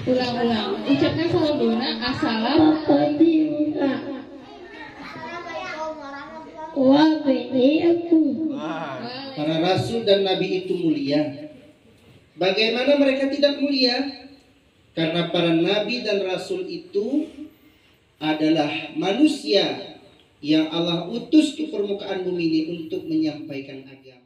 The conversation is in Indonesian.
Ulang-ulang. Ucapkan salam assalam. Para rasul dan nabi itu mulia. Bagaimana mereka tidak mulia? Karena para nabi dan rasul itu adalah manusia yang Allah utus ke permukaan bumi ini untuk menyampaikan agama.